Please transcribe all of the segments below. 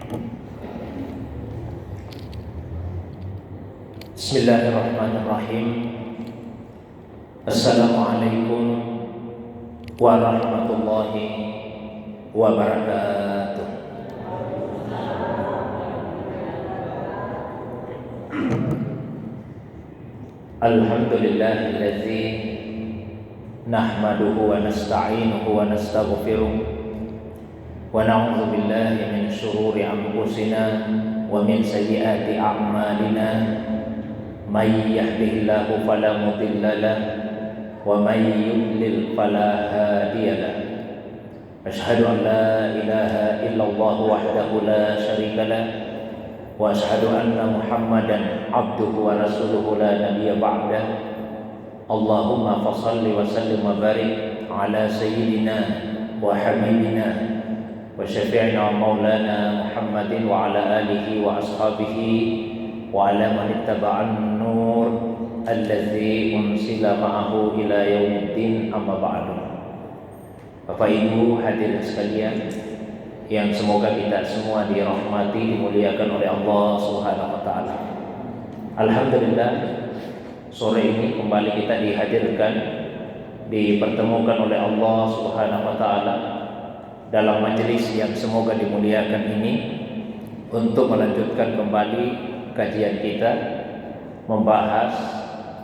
Bismillahirrahmanirrahim. Assalamualaikum warahmatullahi wabarakatuh. Alhamdulillahillazi nahmaduhu wa nasta'inuhu wa nastaghfiruh wa na'udzu billahi min syururi anfusina wa min sayyiati a'malina. May yahdihillahu fala mudilla lahu wa may yudlil fala hadiya lahu. Asyhadu an la ilaha illallah wahdahu la syarika lahu wa asyhadu anna Muhammadan abduhu wa rasuluhu la nabiyya ba'dahu. Allahumma fashalli wa sallim wa barik ala sayyidina wa habibina wa syafi'ina wa maulana Muhammadin wa ala alihi wa ashabihi wa ala man ittaba'an nur allazi unsila ma'ahu ila yaumiddin, amma ba'du. Bapak Ibu hadirin sekalian yang semoga kita semua dirahmati, dimuliakan oleh Allah Subhanahu wa taala. Alhamdulillah, sore ini kembali kita dihadirkan, dipertemukan oleh Allah Subhanahu wa taala dalam majelis yang semoga dimuliakan ini untuk melanjutkan kembali kajian kita membahas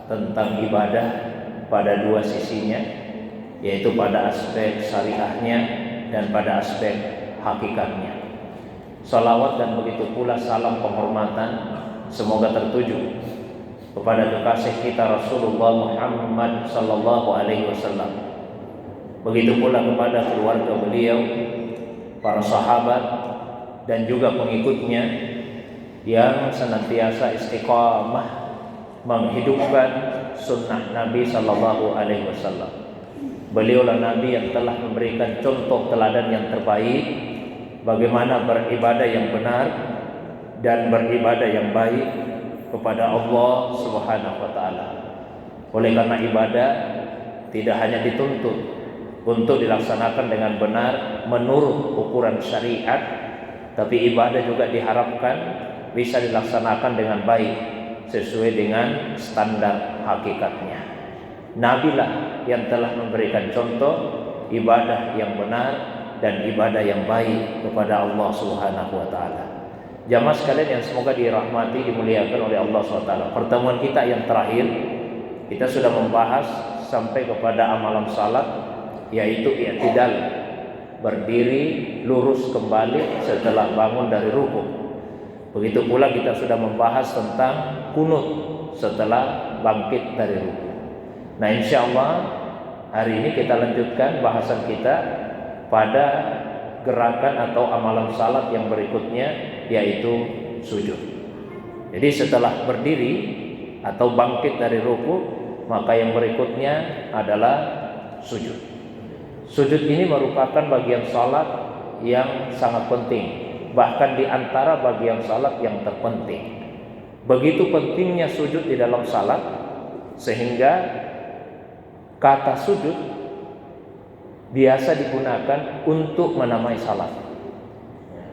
tentang ibadah pada dua sisinya, yaitu pada aspek syariahnya dan pada aspek hakikatnya. Salawat dan begitu pula salam penghormatan semoga tertuju kepada kekasih kita Rasulullah Muhammad sallallahu alaihi wasallam. Begitu pula kepada keluarga beliau, para sahabat dan juga pengikutnya yang senantiasa istiqamah menghidupkan sunnah Nabi sallallahu alaihi wasallam. Beliaulah Nabi yang telah memberikan contoh teladan yang terbaik bagaimana beribadah yang benar dan beribadah yang baik kepada Allah Subhanahu wa taala. Oleh karena ibadah tidak hanya dituntut untuk dilaksanakan dengan benar menurut ukuran syariat, tapi ibadah juga diharapkan bisa dilaksanakan dengan baik sesuai dengan standar hakikatnya. Nabilah yang telah memberikan contoh ibadah yang benar dan ibadah yang baik kepada Allah Subhanahu wa taala. Jamaah sekalian yang semoga dirahmati, dimuliakan oleh Allah Subhanahu wa taala. Pertemuan kita yang terakhir kita sudah membahas sampai kepada amalan salat, yaitu i'tidal, berdiri lurus kembali setelah bangun dari ruku. Begitu pula kita sudah membahas tentang kunut setelah bangkit dari ruku. Nah, insya Allah hari ini kita lanjutkan bahasan kita pada gerakan atau amalan salat yang berikutnya, yaitu sujud. Jadi setelah berdiri atau bangkit dari ruku, maka yang berikutnya adalah sujud. Sujud ini merupakan bagian salat yang sangat penting, bahkan di antara bagian salat yang terpenting. Begitu pentingnya sujud di dalam salat sehingga kata sujud biasa digunakan untuk menamai salat.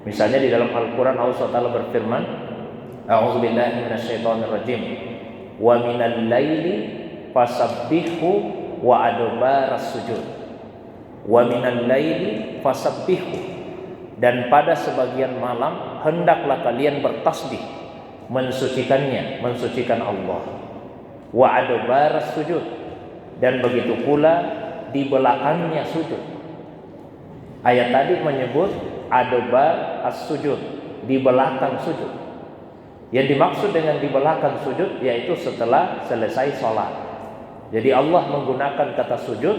Misalnya di dalam Al-Qur'an Allah SWT berfirman, A'udzubillahi minasyaitonirrajim, wa minal laili fasabbihu wa adbaras sujud. Wa minal laili fasabbihu, dan pada sebagian malam hendaklah kalian bertasbih, mensucikannya, mensucikan Allah. Wa adbaras sujud, dan begitu pula di belakangnya sujud. Ayat tadi menyebut adbar as-sujud, di belakang sujud. Yang dimaksud dengan di belakang sujud yaitu setelah selesai sholat. Jadi Allah menggunakan kata sujud,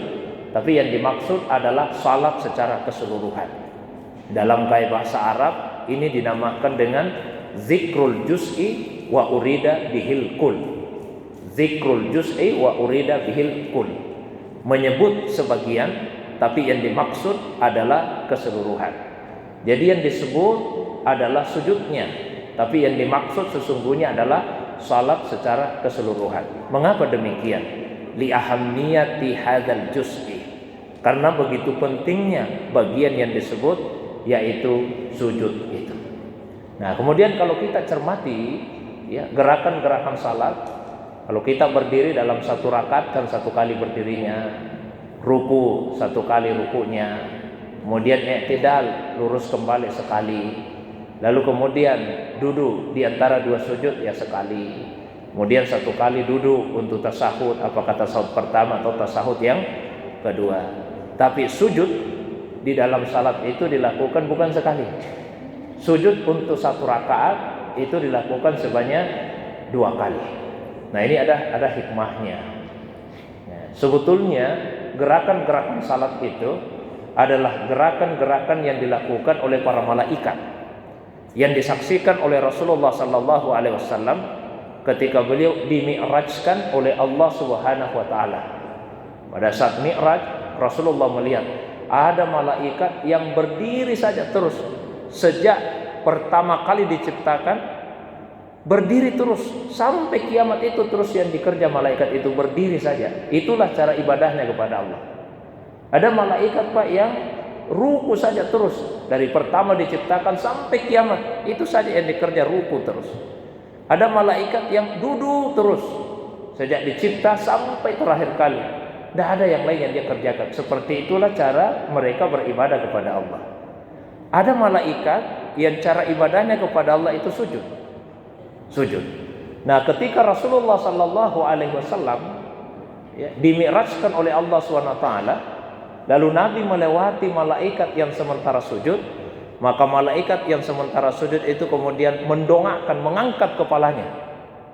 tapi yang dimaksud adalah salat secara keseluruhan. Dalam kaidah bahasa Arab ini dinamakan dengan zikrul juz'i wa urida bihil kul. Zikrul juz'i wa urida bihil kul, menyebut sebagian tapi yang dimaksud adalah keseluruhan. Jadi yang disebut adalah sujudnya, tapi yang dimaksud sesungguhnya adalah salat secara keseluruhan. Mengapa demikian? Li ahammiyati hadzal juz'i, karena begitu pentingnya bagian yang disebut, yaitu sujud itu. Nah, kemudian kalau kita cermati ya gerakan-gerakan salat, kalau kita berdiri dalam satu rakaat kan satu kali berdirinya, ruku satu kali rukunya, kemudian i'tidal lurus kembali sekali, lalu kemudian duduk di antara dua sujud ya sekali, kemudian satu kali duduk untuk tasahud, apakah tasahud pertama atau tasahud yang kedua. Tapi sujud di dalam salat itu dilakukan bukan sekali. Sujud untuk satu rakaat itu dilakukan sebanyak 2 kali. Nah, ini ada hikmahnya. Ya, sebetulnya gerakan-gerakan salat itu adalah gerakan-gerakan yang dilakukan oleh para malaikat yang disaksikan oleh Rasulullah sallallahu alaihi wasallam ketika beliau dimi'rajkan oleh Allah Subhanahu wa taala. Pada saat mi'raj, Rasulullah melihat ada malaikat yang berdiri saja terus sejak pertama kali diciptakan, berdiri terus sampai kiamat itu terus yang dikerja malaikat itu berdiri saja. Itulah cara ibadahnya kepada Allah. Ada malaikat Pak yang ruku saja terus dari pertama diciptakan sampai kiamat, itu saja yang dikerja, ruku terus. Ada malaikat yang duduk terus sejak dicipta sampai terakhir kali. Tidak ada yang lain yang dia kerjakan. Seperti itulah cara mereka beribadah kepada Allah. Ada malaikat yang cara ibadahnya kepada Allah itu sujud. Nah, ketika Rasulullah sallallahu alaihi wasallam dimi'rajkan oleh Allah SWT, lalu Nabi melewati malaikat yang sementara sujud, maka malaikat yang sementara sujud itu kemudian mendongakkan, mengangkat kepalanya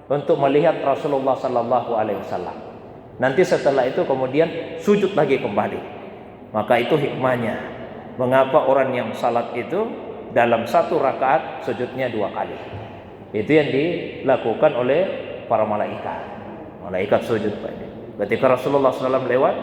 untuk melihat Rasulullah sallallahu alaihi wasallam. Nanti setelah itu kemudian sujud lagi kembali. Maka itu hikmahnya, mengapa orang yang salat itu dalam satu rakaat sujudnya 2 kali. Itu yang dilakukan oleh para malaikat. Malaikat sujud Pak. Ketika Rasulullah SAW lewat,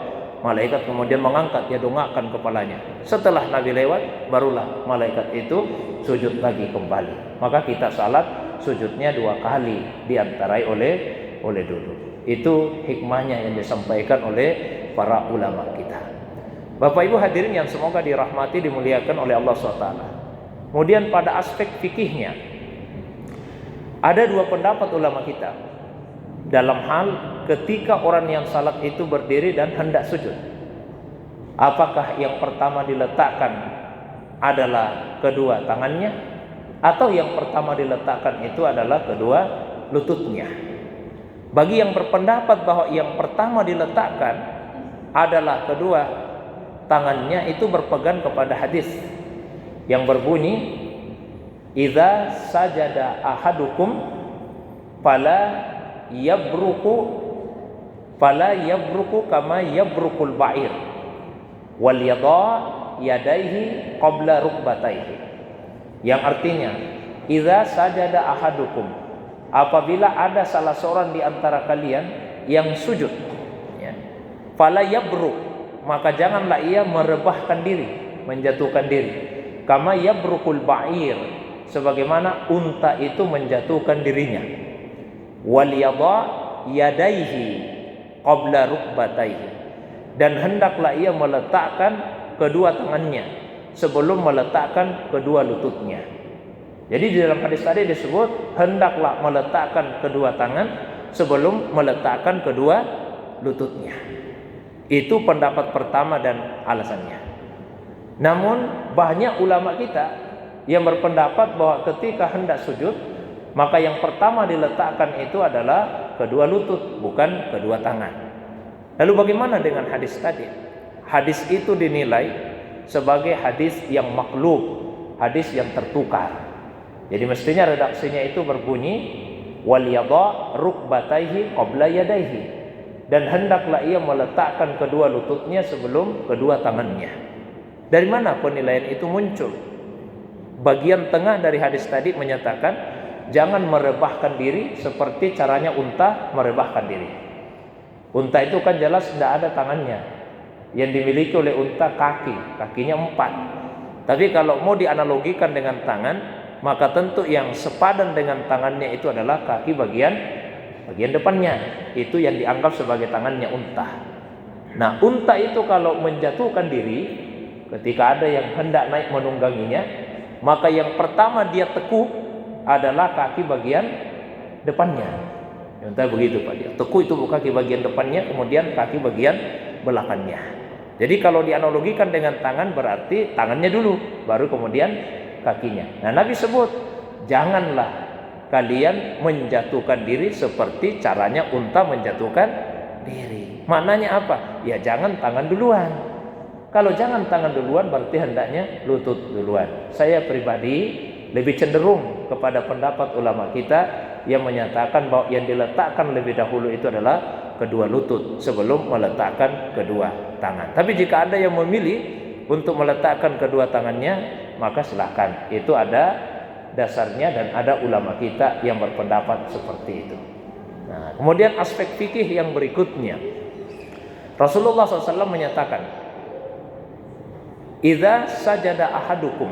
malaikat kemudian mengangkat, dia dongakkan kepalanya. Setelah Nabi lewat, barulah malaikat itu sujud lagi kembali. Maka kita salat sujudnya 2 kali, diantarai oleh duduk. Itu hikmahnya yang disampaikan oleh para ulama kita. Bapak Ibu hadirin yang semoga dirahmati, dimuliakan oleh Allah SWT. Kemudian pada aspek fikihnya, ada 2 pendapat ulama kita dalam hal ketika orang yang salat itu berdiri dan hendak sujud. Apakah yang pertama diletakkan adalah kedua tangannya, atau yang pertama diletakkan itu adalah kedua lututnya? Bagi yang berpendapat bahwa yang pertama diletakkan adalah kedua tangannya, itu berpegang kepada hadis yang berbunyi, idza sajada ahadukum fala yabruku kama yabrukul ba'ir wal yada yadaihi qabla rukbataihi. Yang artinya, idza sajada ahadukum, apabila ada salah seorang di antara kalian yang sujud, ya, fala yabruk, maka janganlah ia merebahkan diri, menjatuhkan diri, kama yabrukul ba'ir, sebagaimana unta itu menjatuhkan dirinya, wal yada yadaihi qabla rukbataihi, dan hendaklah ia meletakkan kedua tangannya sebelum meletakkan kedua lututnya. Jadi di dalam hadis tadi disebut hendaklah meletakkan kedua tangan sebelum meletakkan kedua lututnya. Itu pendapat pertama dan alasannya. Namun banyak ulama kita yang berpendapat bahwa ketika hendak sujud, maka yang pertama diletakkan itu adalah kedua lutut, bukan kedua tangan. Lalu bagaimana dengan hadis tadi? Hadis itu dinilai sebagai hadis yang maklub, hadis yang tertukar. Jadi mestinya redaksinya itu berbunyi wal yada rukbataihi qabla yadaihi, dan hendaklah ia meletakkan kedua lututnya sebelum kedua tangannya. Dari mana penilaian itu muncul? Bagian tengah dari hadis tadi menyatakan jangan merebahkan diri seperti caranya unta merebahkan diri. Unta itu kan jelas tidak ada tangannya. Yang dimiliki oleh unta kakinya 4. Tapi kalau mau dianalogikan dengan tangan, maka tentu yang sepadan dengan tangannya itu adalah kaki bagian depannya. Itu yang dianggap sebagai tangannya unta. Nah, unta itu kalau menjatuhkan diri, ketika ada yang hendak naik menungganginya, maka yang pertama dia tekuk adalah kaki bagian depannya. Entah begitu Pak dia. Teku itu kaki bagian depannya, kemudian kaki bagian belakangnya. Jadi kalau dianalogikan dengan tangan berarti tangannya dulu, baru kemudian kakinya. Nah Nabi sebut, janganlah kalian menjatuhkan diri seperti caranya unta menjatuhkan diri. Maknanya apa? Ya jangan tangan duluan. Kalau jangan tangan duluan berarti hendaknya lutut duluan. Saya pribadi lebih cenderung kepada pendapat ulama kita yang menyatakan bahwa yang diletakkan lebih dahulu itu adalah kedua lutut sebelum meletakkan kedua tangan. Tapi jika ada yang memilih untuk meletakkan kedua tangannya, maka silakan. Itu ada dasarnya dan ada ulama kita yang berpendapat seperti itu. Nah, kemudian aspek fikih yang berikutnya, Rasulullah SAW menyatakan, "Idza sajada ahadukum,"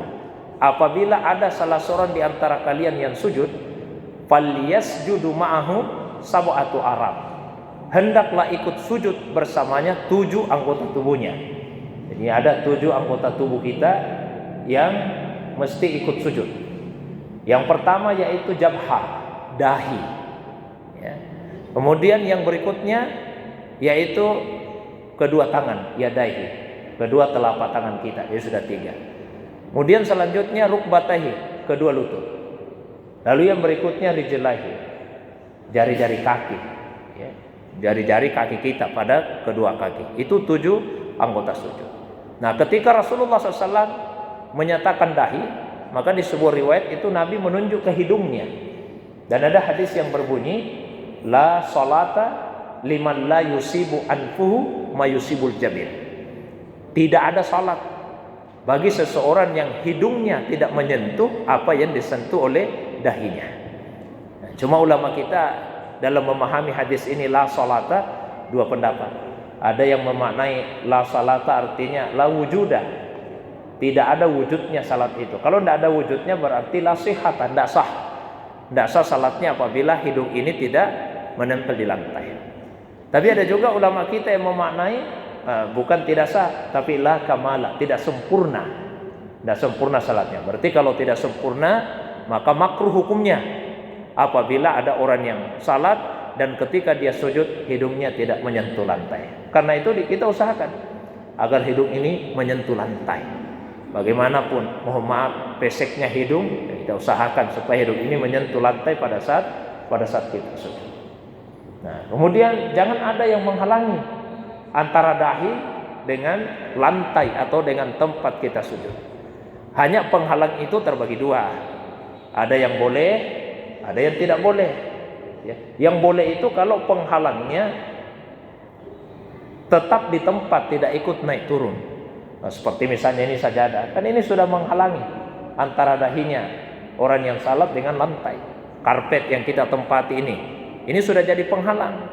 apabila ada salah seorang di antara kalian yang sujud, "falyasjudu ma'ahu sab'atu arab." Hendaklah ikut sujud bersamanya 7 anggota tubuhnya. Jadi ada 7 anggota tubuh kita yang mesti ikut sujud. Yang pertama yaitu jabhah, dahi. Ya. Kemudian yang berikutnya yaitu kedua tangan, yadaihi, kedua telapak tangan kita. Ya sudah 3. Kemudian selanjutnya rukbatahi, kedua lutut. Lalu yang berikutnya rijlaihi, jari-jari kaki. Ya. Jari-jari kaki kita pada kedua kaki. Itu 7 anggota sujud. Nah, ketika Rasulullah SAW menyatakan dahi, maka di sebuah riwayat itu Nabi menunjuk ke hidungnya. Dan ada hadis yang berbunyi, la salata liman la yusibu anfuhu ma yusibul jabir. Tidak ada salat bagi seseorang yang hidungnya tidak menyentuh apa yang disentuh oleh dahinya. Nah, cuma ulama kita dalam memahami hadis ini la salata, 2 pendapat. Ada yang memaknai la salata artinya la wujuda, tidak ada wujudnya salat itu. Kalau tidak ada wujudnya berarti la sihhata, tidak sah. Tidak sah salatnya apabila hidung ini tidak menempel di lantai. Tapi ada juga ulama kita yang memaknai bukan tidak sah, tapi la kamala, tidak sempurna. Tidak sempurna salatnya. Berarti kalau tidak sempurna maka makruh hukumnya. Apabila ada orang yang salat dan ketika dia sujud hidungnya tidak menyentuh lantai. Karena itu kita usahakan agar hidung ini menyentuh lantai. Bagaimanapun, mohon maaf, peseknya hidung, kita usahakan supaya hidung ini menyentuh lantai pada saat kita sujud. Nah, kemudian jangan ada yang menghalangi antara dahi dengan lantai atau dengan tempat kita sujud. Hanya penghalang itu terbagi 2. Ada yang boleh, ada yang tidak boleh. Ya. Yang boleh itu kalau penghalangnya tetap di tempat, tidak ikut naik turun. Nah, seperti misalnya ini sajadah, kan ini sudah menghalangi antara dahinya orang yang salat dengan lantai. Karpet yang kita tempati ini sudah jadi penghalang.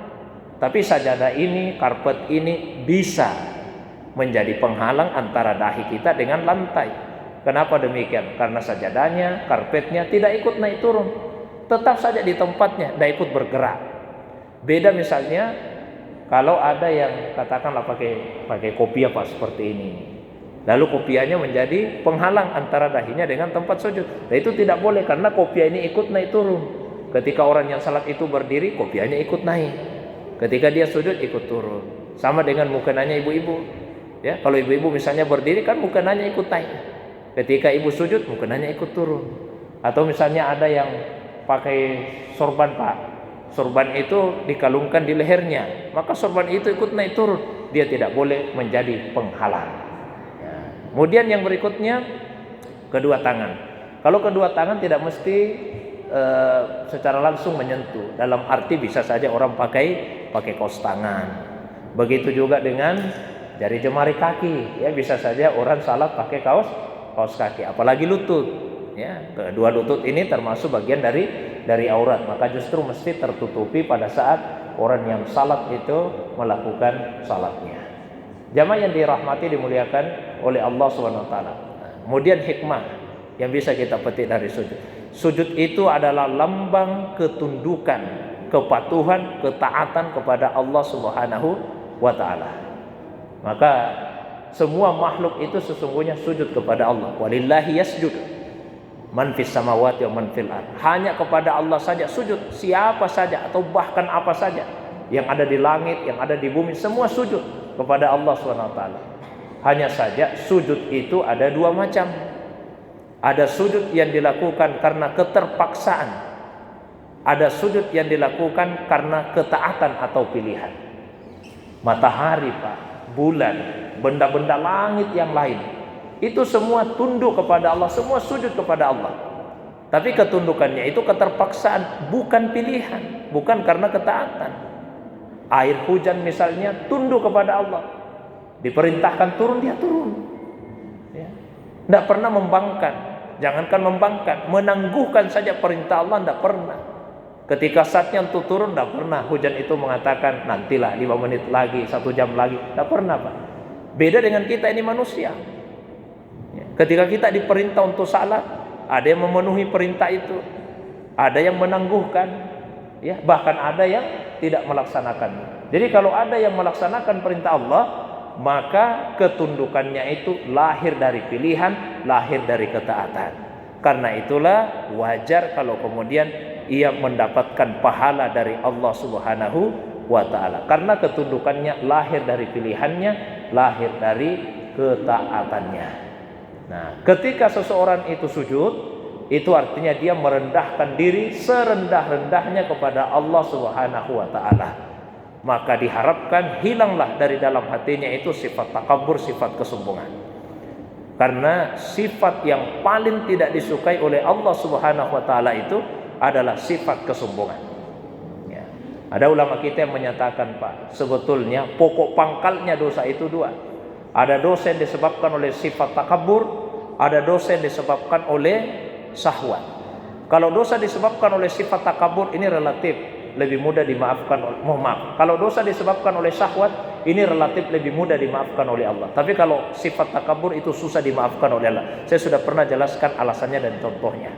Tapi sajadah ini, karpet ini bisa menjadi penghalang antara dahi kita dengan lantai. Kenapa demikian? Karena sajadahnya, karpetnya tidak ikut naik turun. Tetap saja di tempatnya, tidak ikut bergerak. Beda misalnya kalau ada yang katakanlah pakai kopiah Pak seperti ini. Lalu kopiahnya menjadi penghalang antara dahinya dengan tempat sujud. Nah, itu tidak boleh karena kopiah ini ikut naik turun. Ketika orang yang salat itu berdiri, kopiahnya ikut naik. Ketika dia sujud ikut turun. Sama dengan mukenanya ibu-ibu. Ya, kalau ibu-ibu misalnya berdiri kan mukenanya ikut naik. Ketika ibu sujud mukenanya ikut turun. Atau misalnya ada yang pakai sorban Pak, sorban itu dikalungkan di lehernya, maka sorban itu ikut naik turun, dia tidak boleh menjadi penghalang. Ya. Kemudian yang berikutnya kedua tangan. Kalau kedua tangan tidak mesti secara langsung menyentuh, dalam arti bisa saja orang pakai kaos tangan. Begitu juga dengan jari jemari kaki, ya bisa saja orang salat pakai kaos kaki, apalagi lutut. Ya, kedua lutut ini termasuk bagian dari aurat, maka justru mesti tertutupi pada saat orang yang salat itu melakukan salatnya. Jamaah yang dirahmati dimuliakan oleh Allah SWT. Kemudian hikmah yang bisa kita petik dari sujud. Sujud itu adalah lambang ketundukan, kepatuhan, ketaatan kepada Allah Subhanahu wa taala. Maka semua makhluk itu sesungguhnya sujud kepada Allah. Walillahi yasjud. Man fis samawati wa man fil ard. Hanya kepada Allah saja sujud, siapa saja atau bahkan apa saja yang ada di langit, yang ada di bumi, semua sujud kepada Allah SWT. Hanya saja sujud itu ada dua macam. Ada sujud yang dilakukan karena keterpaksaan, ada sujud yang dilakukan karena ketaatan atau pilihan. Matahari Pak, bulan, benda-benda langit yang lain, itu semua tunduk kepada Allah, semua sujud kepada Allah. Tapi ketundukannya itu keterpaksaan, bukan pilihan, bukan karena ketaatan. Air hujan misalnya tunduk kepada Allah, diperintahkan turun, dia turun. Tidak pernah membangkang, jangankan membangkang, menangguhkan saja perintah Allah tidak pernah. Ketika saatnya untuk turun tidak pernah hujan itu mengatakan nantilah 5 menit lagi, 1 jam lagi, tidak pernah Pak. Beda dengan kita ini manusia. Ketika kita diperintah untuk salat, ada yang memenuhi perintah itu, ada yang menangguhkan, ya, bahkan ada yang tidak melaksanakan. Jadi kalau ada yang melaksanakan perintah Allah, maka ketundukannya itu lahir dari pilihan, lahir dari ketaatan. Karena itulah wajar kalau kemudian ia mendapatkan pahala dari Allah Subhanahu wa ta'ala, karena ketundukannya lahir dari pilihannya, lahir dari ketaatannya. Nah, ketika seseorang itu sujud, itu artinya dia merendahkan diri serendah-rendahnya kepada Allah Subhanahu wa ta'ala. Maka diharapkan hilanglah dari dalam hatinya itu sifat takabur, sifat kesombongan. Karena sifat yang paling tidak disukai oleh Allah Subhanahu wa ta'ala itu adalah sifat kesombongan. Ya. Ada ulama kita yang menyatakan Pak, sebetulnya pokok pangkalnya dosa itu dua. Ada dosa yang disebabkan oleh sifat takabur, ada dosa yang disebabkan oleh syahwat. Kalau dosa disebabkan oleh sifat takabur ini relatif lebih mudah dimaafkan. Kalau dosa disebabkan oleh syahwat ini relatif lebih mudah dimaafkan oleh Allah. Tapi kalau sifat takabur itu susah dimaafkan oleh Allah. Saya sudah pernah jelaskan alasannya dan contohnya.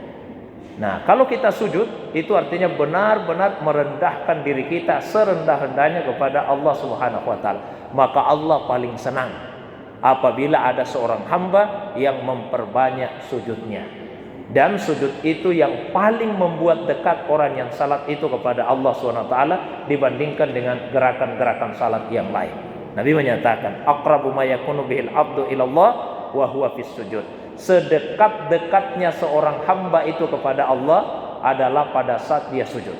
Nah, kalau kita sujud itu artinya benar-benar merendahkan diri kita serendah-rendahnya kepada Allah Subhanahu wa ta'ala. Maka Allah paling senang apabila ada seorang hamba yang memperbanyak sujudnya. Dan sujud itu yang paling membuat dekat orang yang salat itu kepada Allah SWT dibandingkan dengan gerakan-gerakan salat yang lain. Nabi menyatakan, aqrabu ma yakunu bihil abdu ilallah wa huwa fis sujud. Sedekat-dekatnya seorang hamba itu kepada Allah adalah pada saat dia sujud.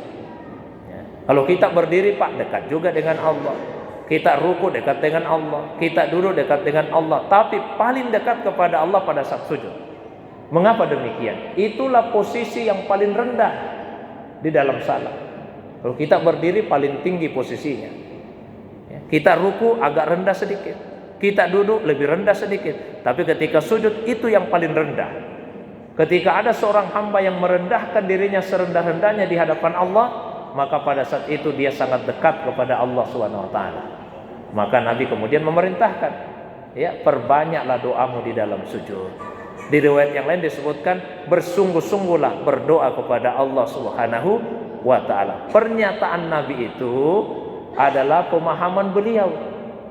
Ya. Kalau kita berdiri Pak, dekat juga dengan Allah. Kita ruku dekat dengan Allah, kita duduk dekat dengan Allah, tapi paling dekat kepada Allah pada saat sujud. Mengapa demikian? Itulah posisi yang paling rendah di dalam salat. Kalau kita berdiri paling tinggi posisinya, ya, kita ruku agak rendah sedikit, kita duduk lebih rendah sedikit, tapi ketika sujud itu yang paling rendah. Ketika ada seorang hamba yang merendahkan dirinya serendah-rendahnya di hadapan Allah, maka pada saat itu dia sangat dekat kepada Allah SWT. Maka Nabi kemudian memerintahkan, ya, perbanyaklah doamu di dalam sujud. Di riwayat yang lain disebutkan, bersungguh-sungguhlah berdoa kepada Allah Subhanahu wa ta'ala. Pernyataan Nabi itu adalah pemahaman beliau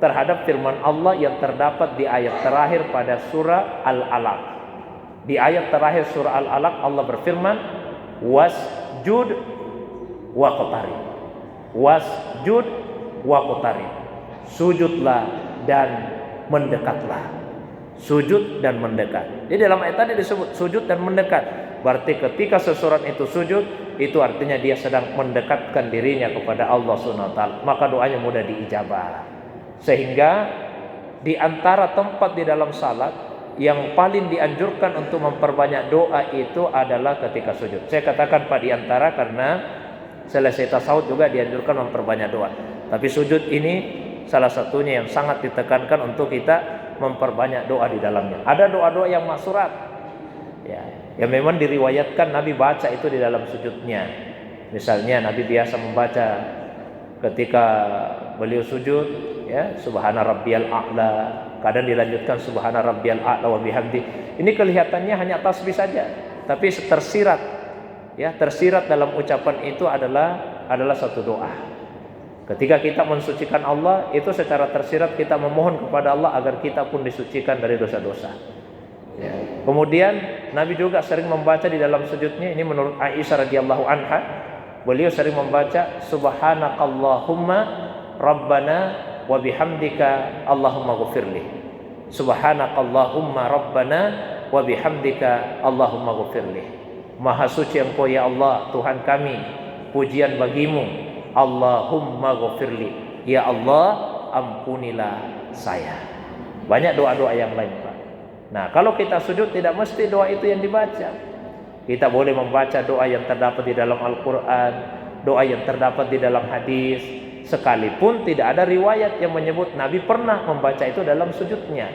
terhadap firman Allah yang terdapat di ayat terakhir pada surah Al-Alaq. Di ayat terakhir surah Al-Alaq Allah berfirman, wasjud waqtarib. Wasjud waqtarib. Sujudlah dan mendekatlah. Sujud dan mendekat. Jadi dalam ayat tadi disebut sujud dan mendekat. Berarti ketika seseorang itu sujud, itu artinya dia sedang mendekatkan dirinya kepada Allah SWT. Maka doanya mudah diijabah. Sehingga di antara tempat di dalam salat yang paling dianjurkan untuk memperbanyak doa itu adalah ketika sujud. Saya katakan Pak di antara karena selesai tasawuf juga dianjurkan memperbanyak doa. Tapi sujud ini salah satunya yang sangat ditekankan untuk kita memperbanyak doa di dalamnya. Ada doa-doa yang maksurat, ya, yang memang diriwayatkan Nabi baca itu di dalam sujudnya. Misalnya Nabi biasa membaca ketika beliau sujud, ya, Subhana rabbiyal a'la. Kadang dilanjutkan Subhana rabbiyal a'la wa bihamdi. Ini kelihatannya hanya tasbih saja, tapi tersirat, ya, tersirat dalam ucapan itu adalah satu doa. Ketika kita mensucikan Allah, itu secara tersirat kita memohon kepada Allah agar kita pun disucikan dari dosa-dosa. Ya. Kemudian Nabi juga sering membaca di dalam sujudnya, ini menurut Aisyah radhiyallahu anha, beliau sering membaca subhanakallahumma rabbana wa bihamdika Allahumma ghfirli. Subhanakallahumma rabbana wa bihamdika Allahumma ghfirli. Maha suci Engkau ya Allah, Tuhan kami, pujian bagimu, Allahumma ghfirli. Ya Allah, ampunilah saya. Banyak doa-doa yang lain, Pak. Nah, kalau kita sujud tidak mesti doa itu yang dibaca. Kita boleh membaca doa yang terdapat di dalam Al-Quran, doa yang terdapat di dalam hadis, sekalipun tidak ada riwayat yang menyebut Nabi pernah membaca itu dalam sujudnya.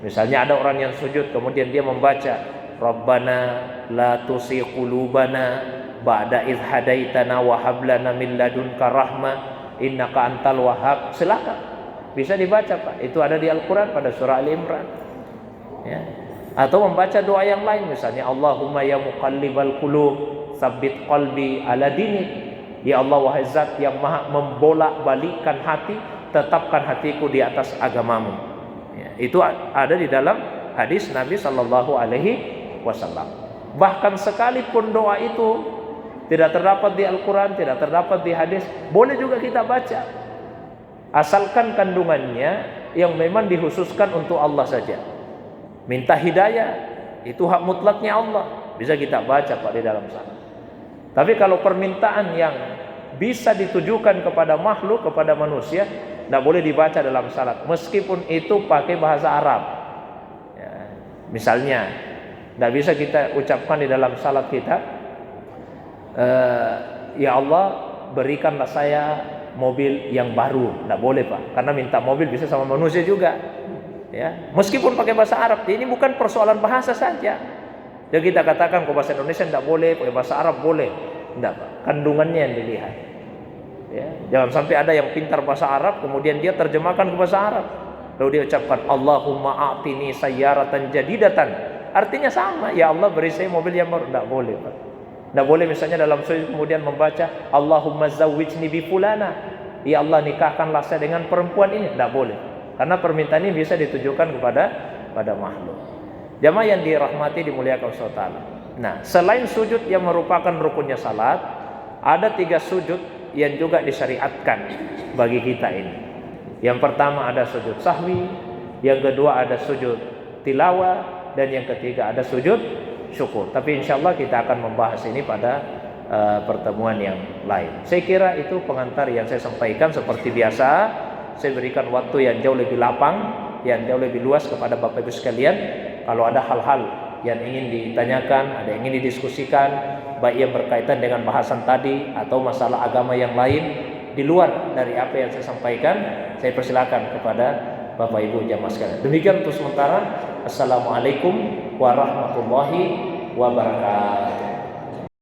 Misalnya ada orang yang sujud kemudian dia membaca Rabbana la tusi qulubana ba'da idh hadaitana wa hab lana min ladunka rahmah innaka antal wahhab. Silakan, bisa dibaca, Pak. Itu ada di Al-Quran pada surah Al-Imran. Ya. Atau membaca doa yang lain, misalnya Allahumma ya muqallibal qulub tsabbit qalbi ala dinik. Ya Allah, wahai zat yang maha membolak-balikkan hati, tetapkan hatiku di atas agamamu. Ya, itu ada di dalam hadis Nabi sallallahu alaihi wasallam. Bahkan sekalipun doa itu tidak terdapat di Al-Quran, tidak terdapat di hadis, boleh juga kita baca, asalkan kandungannya yang memang dikhususkan untuk Allah saja. Minta hidayah, itu hak mutlaknya Allah, bisa kita baca, Pak, di dalam sana. Tapi kalau permintaan yang bisa ditujukan kepada makhluk, kepada manusia, tidak boleh dibaca dalam salat, meskipun itu pakai bahasa Arab. Ya, misalnya, tidak bisa kita ucapkan di dalam salat kita, ya Allah, berikanlah saya mobil yang baru. Tidak boleh, Pak, karena minta mobil bisa sama manusia juga. Ya, meskipun pakai bahasa Arab, ini bukan persoalan bahasa saja. Jadi kita katakan kalau bahasa Indonesia tidak boleh, pakai bahasa Arab boleh. Tidak, Pak, kandungannya yang dilihat. Ya, jangan sampai ada yang pintar bahasa Arab kemudian dia terjemahkan ke bahasa Arab, lalu dia ucapkan Allahumma a'tini sayyaratan jadidatan. Artinya sama, ya Allah beri saya mobil yang baru. Tidak boleh, Pak. Tidak boleh misalnya dalam sujud kemudian membaca Allahumma zawwijni bi fulana. Ya Allah, nikahkanlah saya dengan perempuan ini. Tidak boleh, karena permintaan ini bisa ditujukan kepada makhluk. Jamaah yang dirahmati, dimuliakan Allah. Nah, selain sujud yang merupakan rukunnya salat, ada 3 sujud yang juga disyariatkan bagi kita ini. Yang pertama ada sujud sahwi, yang kedua ada sujud tilawah, dan yang ketiga ada sujud syukur. Tapi insyaallah kita akan membahas ini pada pertemuan yang lain. Saya kira itu pengantar yang saya sampaikan. Seperti biasa, saya berikan waktu yang jauh lebih lapang, yang jauh lebih luas kepada Bapak Ibu sekalian. Kalau ada hal-hal yang ingin ditanyakan, ada yang ingin didiskusikan, baik yang berkaitan dengan bahasan tadi atau masalah agama yang lain di luar dari apa yang saya sampaikan, saya persilakan kepada Bapak Ibu jamaah sekalian. Demikian untuk sementara. Assalamualaikum warahmatullahi wabarakatuh.